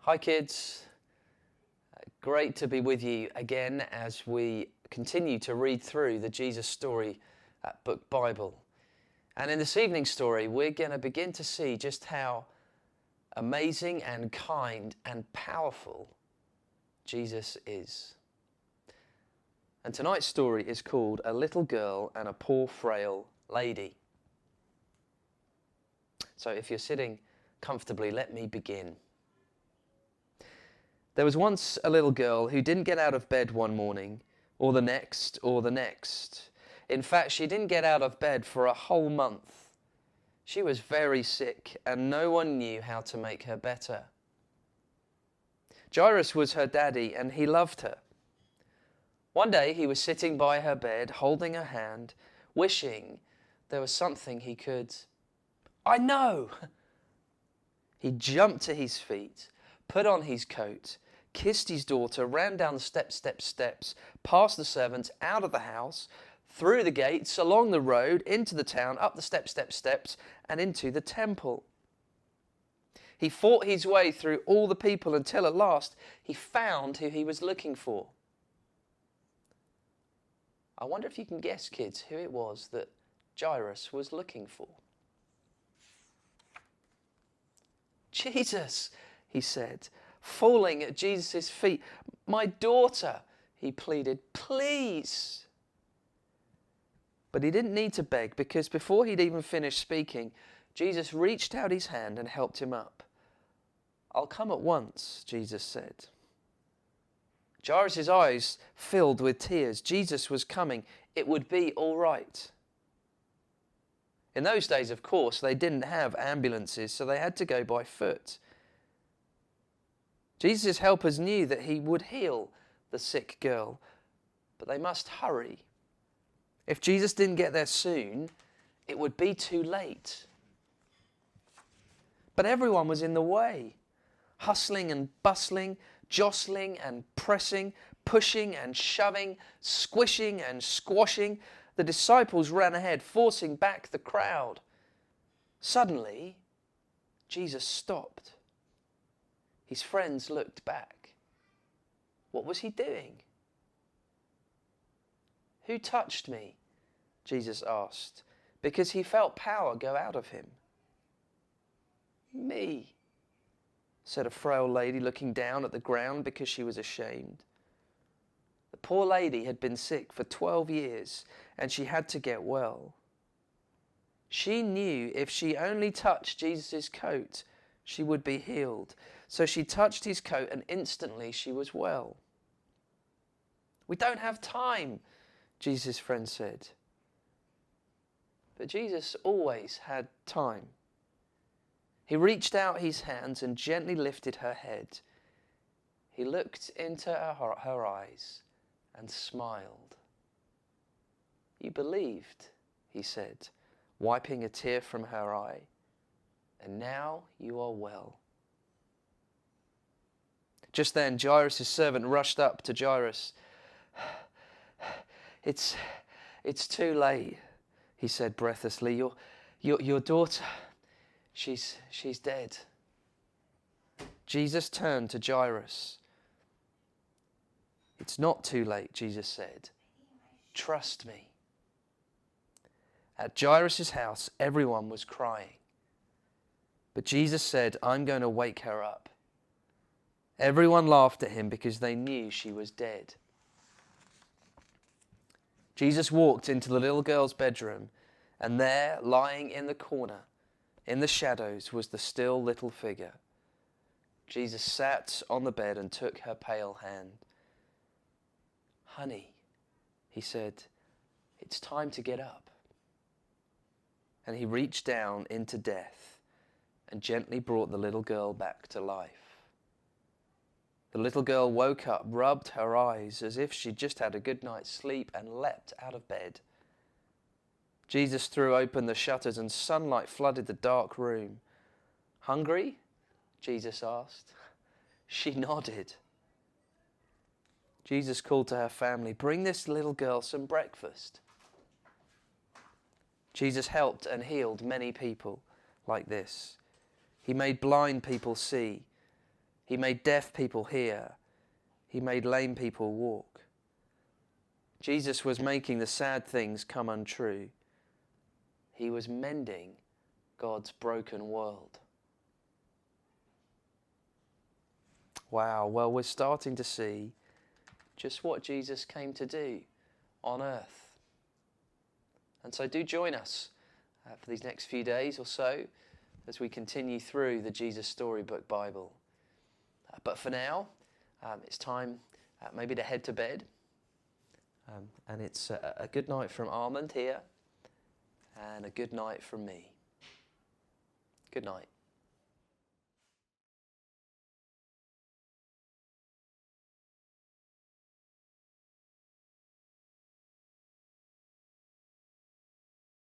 Hi kids, great to be with you again as we continue to read through the Jesus Storybook Bible. And in this evening's story, we're going to begin to see just how amazing and kind and powerful Jesus is. And tonight's story is called A Little Girl and a Poor Frail Lady. So if you're sitting comfortably, let me begin. There was once a little girl who didn't get out of bed one morning, or the next, or the next. In fact, she didn't get out of bed for a whole month. She was very sick, and no one knew how to make her better. Jairus was her daddy, and he loved her. One day he was sitting by her bed, holding her hand, wishing there was something he could. I know! He jumped to his feet, put on his coat, kissed his daughter, ran down the steps, past the servants, out of the house, through the gates, along the road, into the town, up the steps, and into the temple. He fought his way through all the people until at last he found who he was looking for. I wonder if you can guess, kids, who it was that Jairus was looking for. Jesus, he said, falling at Jesus' feet. My daughter, he pleaded, please. But he didn't need to beg, because before he'd even finished speaking, Jesus reached out his hand and helped him up. I'll come at once, Jesus said. Jairus' eyes filled with tears. Jesus was coming. It would be all right. In those days, of course, they didn't have ambulances, so they had to go by foot. Jesus' helpers knew that he would heal the sick girl, but they must hurry. If Jesus didn't get there soon, it would be too late. But everyone was in the way, hustling and bustling, jostling and pressing, pushing and shoving, squishing and squashing. The disciples ran ahead, forcing back the crowd. Suddenly, Jesus stopped. His friends looked back. What was he doing? Who touched me? Jesus asked, because he felt power go out of him. Me, said a frail lady, looking down at the ground because she was ashamed. The poor lady had been sick for 12 years and she had to get well. She knew if she only touched Jesus' coat, she would be healed. So she touched his coat and instantly she was well. We don't have time, Jesus' friend said. But Jesus always had time. He reached out his hands and gently lifted her head. He looked into her eyes and smiled. You believed, he said, wiping a tear from her eye, and now you are well. Just then, Jairus' servant rushed up to Jairus. It's too late, he said breathlessly. Your daughter, she's dead. Jesus turned to Jairus. It's not too late, Jesus said. Trust me. At Jairus' house, everyone was crying. But Jesus said, I'm going to wake her up. Everyone laughed at him because they knew she was dead. Jesus walked into the little girl's bedroom, and there, lying in the corner, in the shadows, was the still little figure. Jesus sat on the bed and took her pale hand. Honey, he said, it's time to get up. And he reached down into death and gently brought the little girl back to life. The little girl woke up, rubbed her eyes as if she'd just had a good night's sleep, and leapt out of bed. Jesus threw open the shutters and sunlight flooded the dark room. Hungry? Jesus asked. She nodded. Jesus called to her family, bring this little girl some breakfast. Jesus helped and healed many people like this. He made blind people see. He made deaf people hear. He made lame people walk. Jesus was making the sad things come untrue. He was mending God's broken world. Wow, well, we're starting to see just what Jesus came to do on earth. And so do join us for these next few days or so as we continue through the Jesus Storybook Bible. But for now, it's time maybe to head to bed. And it's a good night from Armand here and a good night from me. Good night.